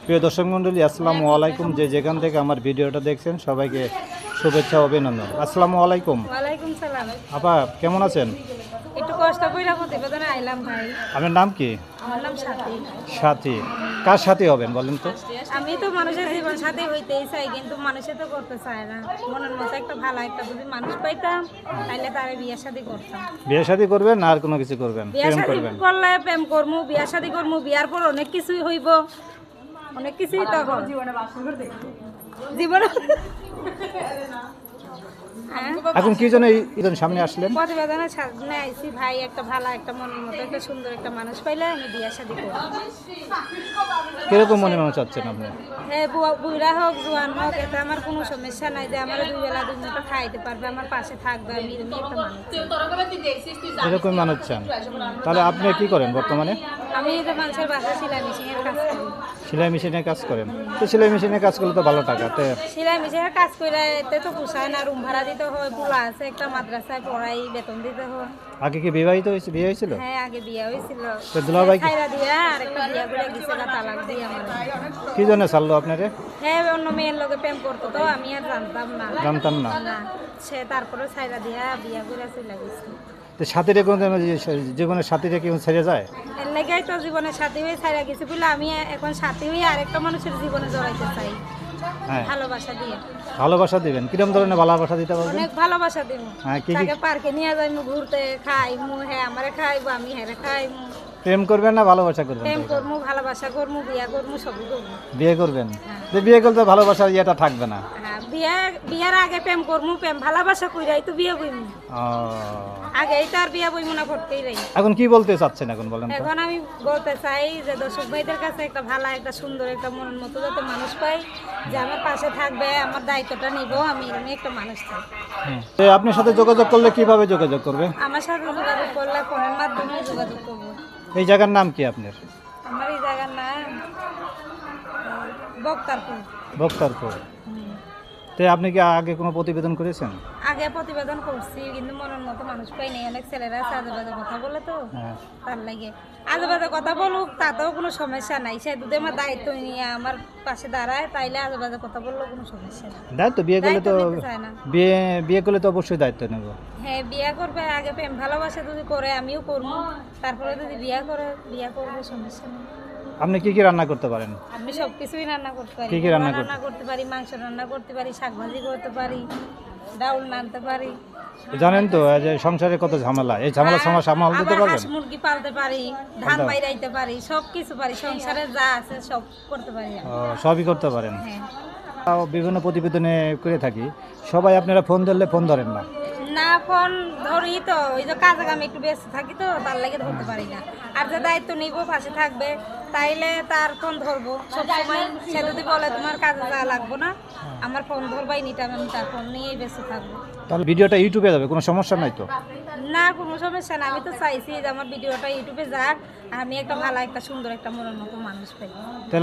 প্রিয় দর্শক মণ্ডলী, আসসালামু আলাইকুম। যেখান থেকে আমার ভিডিওটা দেখছেন সবাইকে শুভেচ্ছা ও অভিনন্দন। আসসালামু আলাইকুম। ওয়ালাইকুম সালাম। আপা কেমন আছেন? একটু কষ্ট কইরা প্রতিবেদনে আইলাম ভাই। আপনার নাম কি? আমার নাম সাথী। সাথী। কার সাথী হবেন বলেন তো? আমি তো মানুষের জীবন সাথী হইতেই চাই, কিন্তু মানুষে তো করতে চায় না। মনের মতো একটা ভালো একটা যদি মানুষ পাইতাম তাহলে তারে বিয়ে শাদী করতাম। বিয়ে শাদী করবেন না আর কোনো কিছু করবেন? বিয়ে প্রেম শাদী করবেন? করলে প্রেম করমু, বিয়ে শাদী করমু, বিয়ার পর অনেক কিছুই হইব, অনেক কিছুই তো হবে জীবনে। হ্যাঁ, এখন কি জন্য এই সামনে আসলেন? প্রতিবেদনের সামনে আইছি ভাই, একটা ভালো একটা মনের মতো একটা সুন্দর একটা মানুষ পাইলে আমি বিয়ে শাদী করব। কিরকম মনে মনে চাচ্ছেন আপনি? হ্যাঁ, বুড়া হোক জোয়ান হোক, এতে আমার কোনো সমস্যা নাই। যে আমার দুই বেলা দুই মুঠো খাইতে পারবে, আমার পাশে থাকবে, আমি এরকম একটা মানুষ চাই। এরকম মানুষ চান? তাহলে আপনি কি করেন বর্তমানে? আমি এই যে মানুষের বাসা সেলাই মেশিনের কাজ করি। সেলাই মেশিনে কাজ করেন? তো সেলাই মেশিনে কাজ করলে তো ভালো টাকা। তো সেলাই মেশিনের কাজ করে এতে তো পোষায় না, রুম ভাড়া দিতে হয়, পোলা আছে একটা মাদ্রাসায় পড়াই, বেতন দিতে হয়। আগে কি বিবাহিত হয়েছে, বিয়ে হয়েছিল? হ্যাঁ, আগে বিয়ে হয়েছিল, তো দুলাভাই খাইরা দিয়া আর একটা বিয়ে করে গেছে, তালাক দিয়ে আমার। কি জন্য ছাড়লো আপনারে? হ্যাঁ, অন্য মেয়ের লোকে প্রেম করতো, তো আমি আর জানতাম না। জানতাম না? না, সে তারপরে ছাইরা দিয়া বিয়ে করে চলে গেছে। তো সাথীরে কোন জীবনের সাথীরে কেউ ছেড়ে যায়? এর লেগেই তো জীবনের সাথী হয়ে ছাইরা গেছে বলে আমি এখন সাথী হয়ে আরেকটা মানুষের জীবনে জড়াইতে চাই। হ্যাঁ, ভালোবাসা দিয়ে। ভালোবাসা দিবেন? কিরকম ধরনের ভালোবাসা দিতে পারবেন? অনেক ভালোবাসা দিব। হ্যাঁ, কি কি? তাকে পার্কে নিয়ে যাইমু ঘুরতে, খাইমু, হ্যাঁ আমারে খাইবো, আমি হ্যাঁ খাইমু। প্রেম করবেন না ভালোবাসা করবেন? প্রেম করমু, ভালোবাসা করমু, বিয়া করমু, সবই করমু। বিয়ে করবেন? তো বিয়ে করলে ভালোবাসার ইয়েটা থাকবে না। হ্যাঁ, বিয়ার আগে প্রেম করমু, প্রেম ভালোবাসা কইরাই তো বিয়ে বইমু। ও, আগে এই তো আর বিয়া বইমু না, করতেই রই। এখন কি বলতে চাচ্ছেন এখন বলেন তো? এখন আমি বলতে চাই যে দর্শক ভাইদের কাছে একটা ভালো একটা সুন্দর একটা মনের মতো যাতে মানুষ পাই, যে আমার পাশে থাকবে, আমার দায়িত্বটা নিব, আমি এরকম একটা মানুষ চাই। তো আপনার সাথে যোগাযোগ করলে কিভাবে যোগাযোগ করবে? আমার সাথে যোগাযোগ করলে ফোনের মাধ্যমে যোগাযোগ করবো। এই জায়গার নাম কি আপনার? আমার এই জায়গার নাম বক্তারপুর। বক্তারপুর। তো আপনি কি আগে কোনো প্রতিবেদন করেছেন? আগে প্রতিবেদন করছি, কিন্তু মনের মতো মানুষ পাই নাই। অনেক ছেলেরা আছে আজে বাজে কথা বলে, তো হ্যাঁ। তার লাগে আজে বাজে কথা বলুক, তাতেও কোনো সমস্যা নাই। সে যদি আমার দায়িত্ব নিয়ে আমার পাশে দাঁড়ায়, তাইলে আজে বাজে কথা বললেও কোনো সমস্যা নাই। দায়িত্ব বিয়ে করলে তো দায়িত্ব নিতে চায় না। বিয়ে করলে তো অবশ্যই দায়িত্ব নেব। হ্যাঁ, বিয়া করবে, আগে প্রেম ভালোবাসা যদি করে আমিও করবো, তারপরে যদি বিয়া করে বিয়া করবো, সমস্যা নেই। আপনি কি কি রান্না করতে পারেন? আমি সব কিছুই রান্না করতে পারি। কি কি রান্না রান্না করতে পারি, মাংস রান্না করতে পারি, শাক ভাজি করতে পারি, ডাউল নানতে পারি। জানেন তো এই যে সংসারে কত ঝামেলা, এই ঝামেলা সামাল দিতে আবার পারবেন? হাঁস মুরগি পালতে পারি, ধান বাইরাইতে পারি, সব কিছু পারি, সংসারে যা আছে সব করতে পারি আমি। ও, সবই করতে পারেন। হ্যাঁ। তাও বিভিন্ন প্রতিবেদনে করে থাকি, সবাই আপনারা ফোন ধরলে ফোন ধরেন না। না, ফোন ধরি তো, ওই যে কাজে আমি একটু ব্যস্ত থাকি, তো তার লাগে ধরতে পারি না। আর যে দায়িত্ব নিব, পাশে থাকবে, তাইলে তার ফোন ধরবো সবসময়। সে যদি বলে তোমার কাজে যা লাগবো না, আমার ফোন ধরবাই নিতে, আমি তার ফোন নিয়েই ব্যস্ত থাকবো। তাহলে ভিডিওটা ইউটিউবে যাবে, কোনো সমস্যা নাই তো? না, কোনো সমস্যা না। আমি তো চাইছি যে আমার ভিডিওটা ইউটিউবে যাক, আর আমি একটা ভালো একটা সুন্দর একটা মনের মতো মানুষ পাই। তাহলে